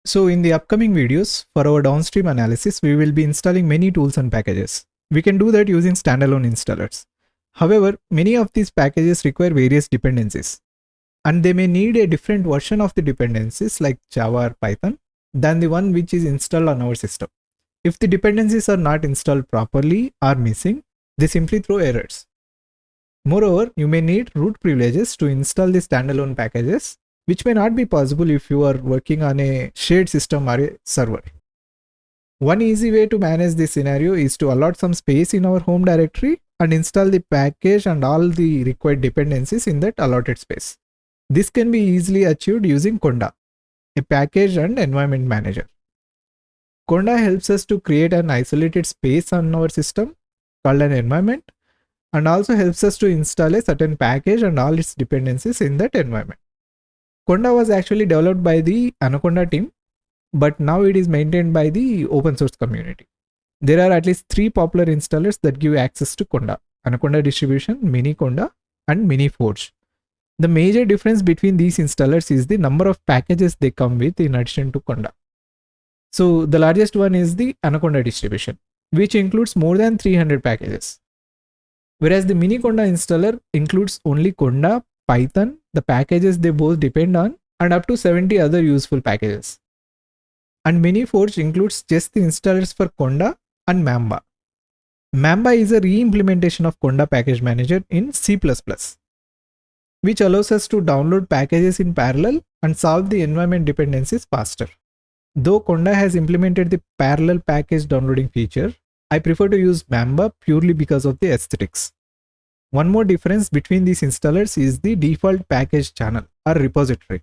So in the upcoming videos, for our downstream analysis, we will be installing many tools and packages. We can do that using standalone installers. However, many of these packages require various dependencies, and they may need a different version of the dependencies like Java or Python than the one which is installed on our system. If the dependencies are not installed properly or missing, they simply throw errors. Moreover, you may need root privileges to install the standalone packages, which may not be possible if you are working on a shared system or a server. One easy way to manage this scenario is to allot some space in our home directory and install the package and all the required dependencies in that allotted space. This can be easily achieved using Conda, a package and environment manager. Conda helps us to create an isolated space on our system called an environment, and also helps us to install a certain package and all its dependencies in that environment. Conda was actually developed by the Anaconda team, but now it is maintained by the open source community. There are at least 3 popular installers that give access to Conda: Anaconda distribution, Miniconda, and Miniforge. The major difference between these installers is the number of packages they come with in addition to Conda. So the largest one is the Anaconda distribution, which includes more than 300 packages. Whereas the Miniconda installer includes only Conda, Python, the packages they both depend on, and up to 70 other useful packages. And Miniforge includes just the installers for Conda and Mamba. Mamba is a re-implementation of Conda package manager in C++, which allows us to download packages in parallel and solve the environment dependencies faster. Though Conda has implemented the parallel package downloading feature, I prefer to use Mamba purely because of the aesthetics. One more difference between these installers is the default package channel or repository.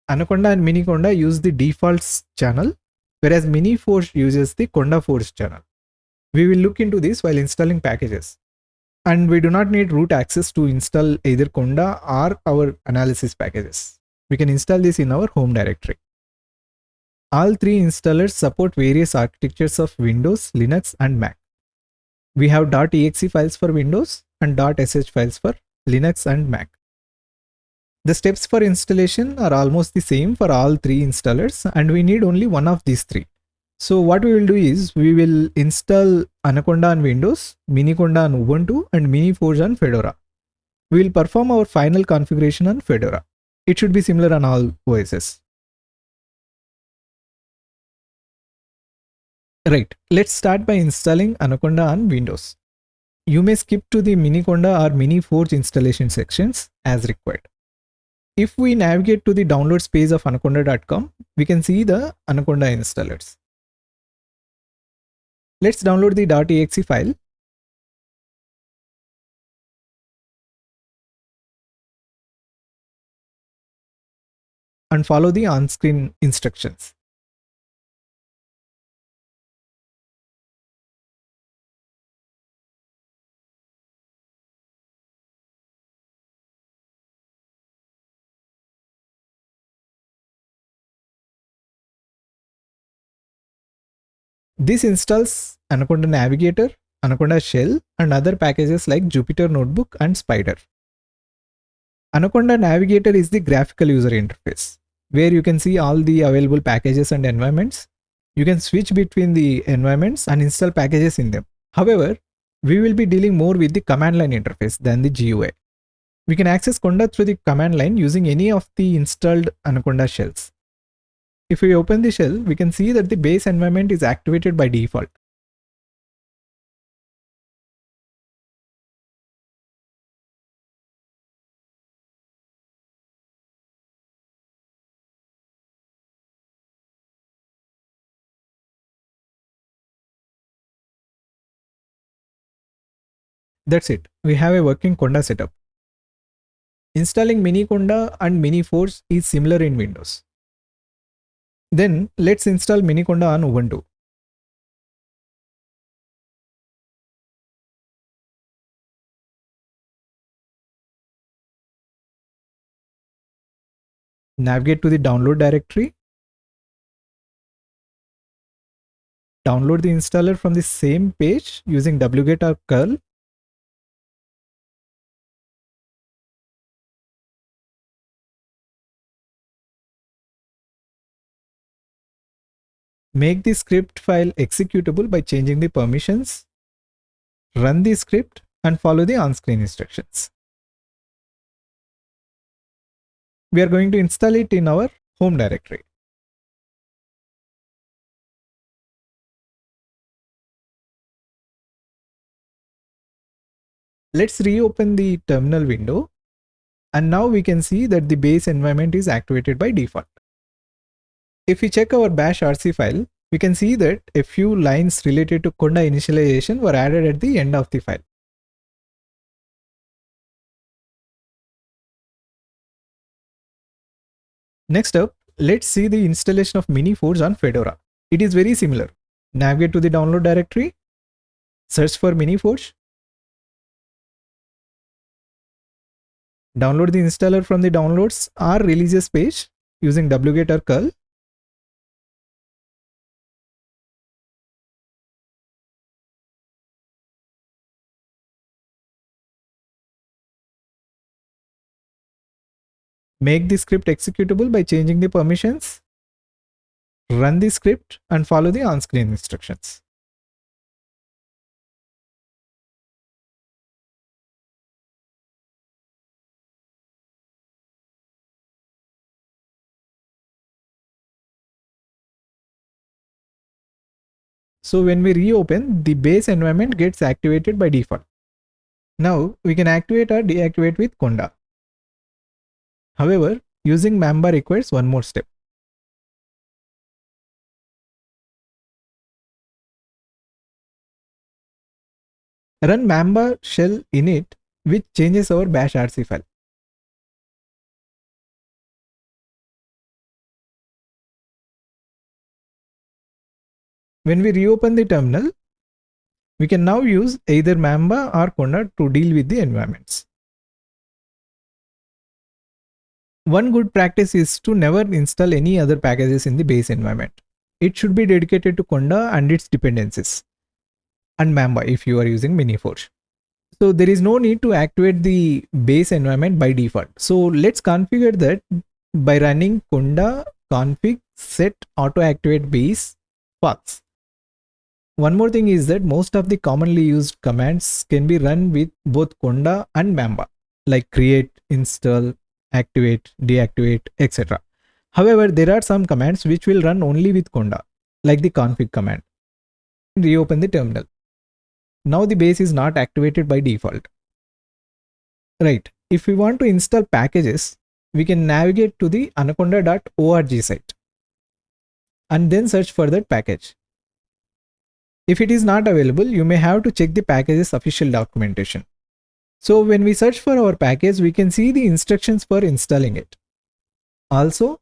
Anaconda and Miniconda use the defaults channel, whereas Miniforge uses the conda-forge channel. We will look into this while installing packages. And we do not need root access to install either Conda or our analysis packages. We can install this in our home directory. All 3 installers support various architectures of Windows, Linux, and Mac. We have .exe files for Windows and .sh files for Linux and Mac. The steps for installation are almost the same for all 3 installers, and we need only one of these 3. So what we will do is we will install Anaconda on Windows, Miniconda on Ubuntu, and Miniforge on Fedora. We will perform our final configuration on Fedora. It should be similar on all OSs. Right, let's start by installing Anaconda on Windows. You may skip to the Miniconda or Miniforge installation sections as required. If we navigate to the downloads page of anaconda.com, we can see the Anaconda installers. Let's download the .exe file. And follow the on-screen instructions. This installs Anaconda Navigator, Anaconda Shell, and other packages like Jupyter Notebook and Spider. Anaconda Navigator is the graphical user interface, where you can see all the available packages and environments. You can switch between the environments and install packages in them. However, we will be dealing more with the command line interface than the GUI. We can access Conda through the command line using any of the installed Anaconda shells. If we open the shell, we can see that the base environment is activated by default. That's it. We have a working Conda setup. Installing Miniconda and Miniforge is similar in Windows. Then let's install Miniconda on Ubuntu. Navigate to the download directory. Download the installer from the same page using wget or curl. Make the script file executable by changing the permissions. Run the script and follow the on-screen instructions. We are going to install it in our home directory. Let's reopen the terminal window, and now we can see that the base environment is activated by default. If we check our bash RC file, we can see that a few lines related to Conda initialization were added at the end of the file. Next up, let's see the installation of Miniforge on Fedora. It is very similar. Navigate to the download directory, search for Miniforge, download the installer from the downloads or releases page using wget or curl. Make the script executable by changing the permissions. Run the script and follow the on-screen instructions. So when we reopen, the base environment gets activated by default. Now we can activate or deactivate with Conda. However, using Mamba requires one more step. Run Mamba shell init, which changes our bash RC file. When we reopen the terminal, we can now use either Mamba or Conda to deal with the environments. One good practice is to never install any other packages in the base environment. It should be dedicated to Conda and its dependencies, and Mamba if you are using Miniforge. So there is no need to activate the base environment by default. So let's configure that by running conda config set auto activate base paths. One more thing is that most of the commonly used commands can be run with both Conda and Mamba, like create, install, activate, deactivate, etc. However, there are some commands which will run only with Conda, like the config command. Reopen the terminal. Now the base is not activated by default. Right, if we want to install packages, we can navigate to the anaconda.org site and then search for that package. If it is not available, you may have to check the package's official documentation. So when we search for our package, we can see the instructions for installing it. Also,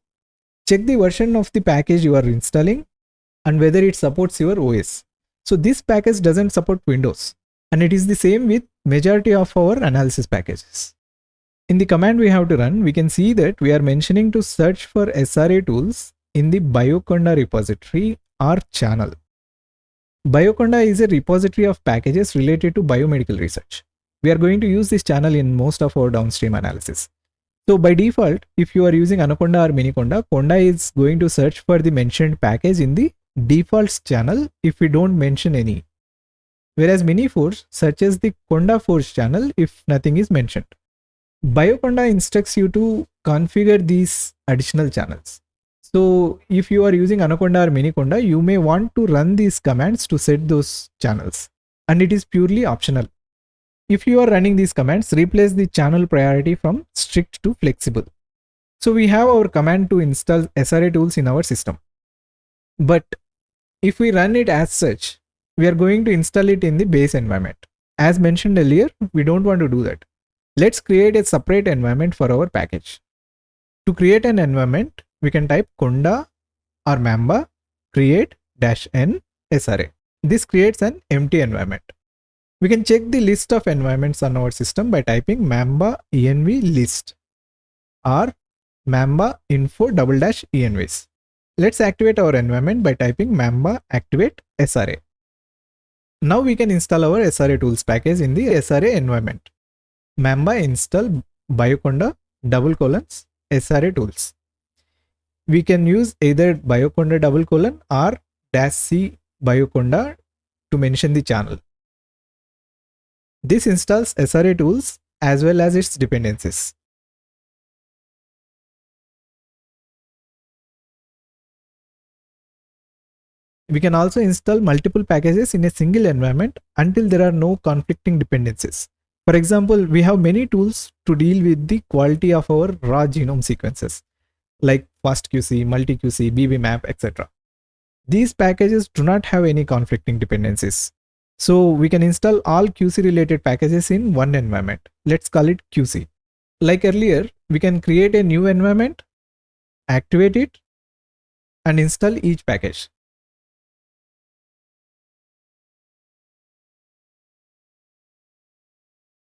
check the version of the package you are installing and whether it supports your OS. So this package doesn't support Windows, and it is the same with majority of our analysis packages. In the command we have to run, we can see that we are mentioning to search for SRA tools in the bioconda repository or channel. Bioconda is a repository of packages related to biomedical research. We are going to use this channel in most of our downstream analysis. So by default, if you are using Anaconda or Miniconda, Conda is going to search for the mentioned package in the defaults channel if we don't mention any. Whereas Miniforge searches the conda-forge channel if nothing is mentioned. Bioconda instructs you to configure these additional channels. So if you are using Anaconda or Miniconda, you may want to run these commands to set those channels, and it is purely optional. If you are running these commands, replace the channel priority from strict to flexible. So we have our command to install SRA tools in our system. But if we run it as such, we are going to install it in the base environment. As mentioned earlier, we don't want to do that. Let's create a separate environment for our package. To create an environment, we can type conda or mamba create-n SRA. This creates an empty environment. We can check the list of environments on our system by typing mamba env list or mamba info --envs. Let's activate our environment by typing mamba activate SRA. Now we can install our SRA tools package in the SRA environment. Mamba install bioconda SRA tools. We can use either bioconda or -c bioconda to mention the channel. This installs SRA tools as well as its dependencies. We can also install multiple packages in a single environment until there are no conflicting dependencies. For example, we have many tools to deal with the quality of our raw genome sequences, like FastQC, MultiQC, BBMap, etc. These packages do not have any conflicting dependencies. So we can install all QC related packages in one environment. Let's call it QC. Like earlier, we can create a new environment, activate it, and install each package.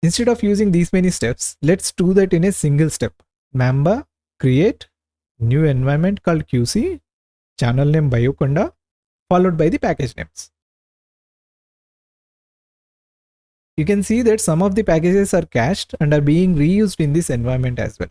Instead of using these many steps, let's do that in a single step. Mamba, create, new environment called QC, channel name bioconda, followed by the package names. You can see that some of the packages are cached and are being reused in this environment as well.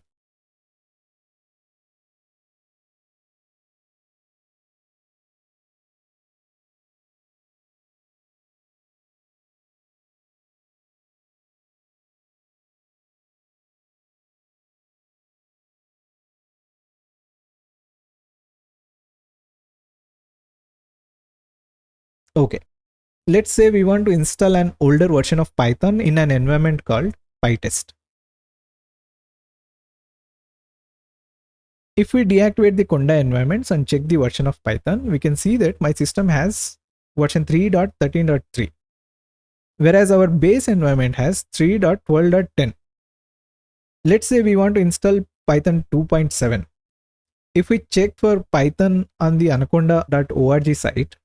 Okay, let's say we want to install an older version of Python in an environment called PyTest. If we deactivate the Conda environments and check the version of Python, we can see that my system has version 3.13.3, whereas our base environment has 3.12.10. Let's say we want to install Python 2.7. If we check for Python on the anaconda.org site,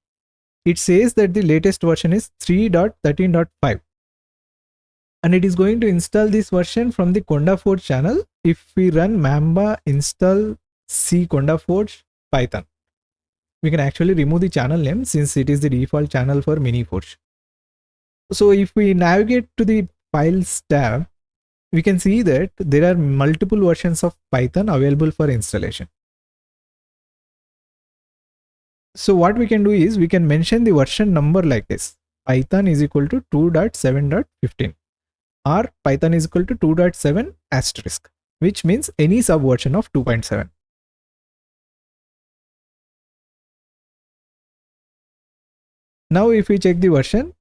it says that the latest version is 3.13.5. And it is going to install this version from the conda-forge channel if we run mamba install c conda-forge python. We can actually remove the channel name since it is the default channel for Miniforge. So if we navigate to the files tab, we can see that there are multiple versions of Python available for installation. So what we can do is we can mention the version number like this: Python is equal to 2.7.15 or Python is equal to 2.7 asterisk, which means any subversion of 2.7. Now if we check the version,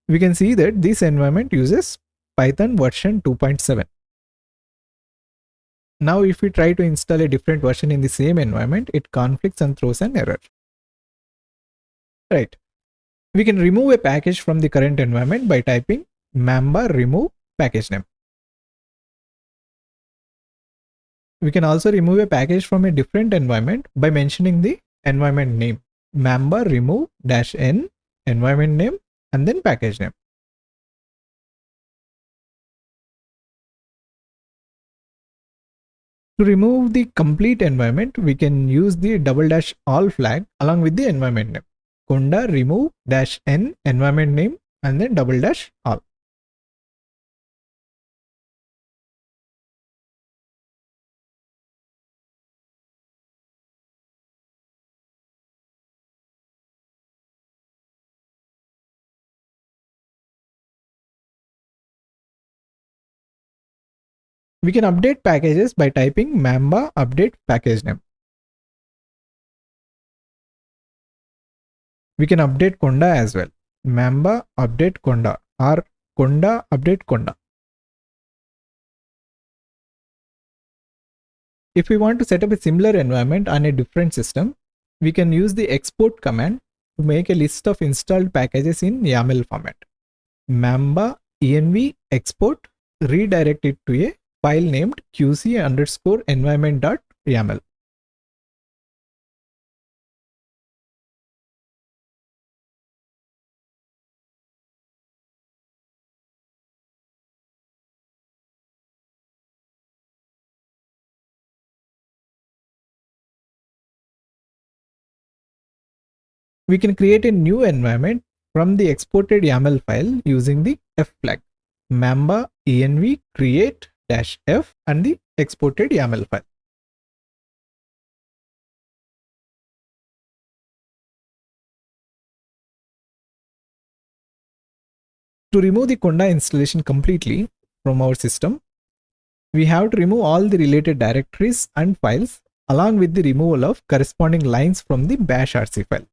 we can see that this environment uses Python version 2.7. Now if we try to install a different version in the same environment, it conflicts and throws an error. Right. We can remove a package from the current environment by typing mamba remove package name. We can also remove a package from a different environment by mentioning the environment name mamba remove -n environment name and then package name. To remove the complete environment, we can use the ~all flag along with the environment name. Conda remove -n environment name and then ~all. We can update packages by typing mamba update package name. We can update conda as well. Mamba update conda or conda update conda. If we want to set up a similar environment on a different system, we can use the export command to make a list of installed packages in YAML format. Mamba env export redirect it to a file named qc_environment.yaml. We can create a new environment from the exported YAML file using the f flag. Mamba env create -f and the exported YAML file. To remove the Conda installation completely from our system, we have to remove all the related directories and files along with the removal of corresponding lines from the bash rc file.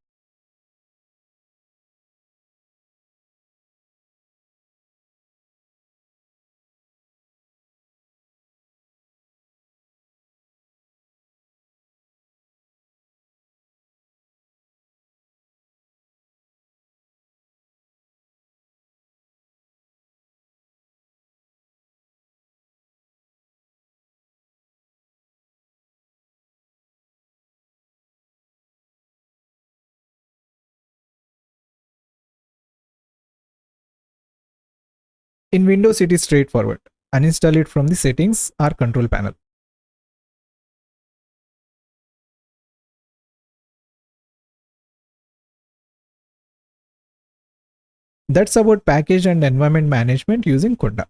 In Windows, it is straightforward. Uninstall it from the settings or control panel. That's about package and environment management using Conda.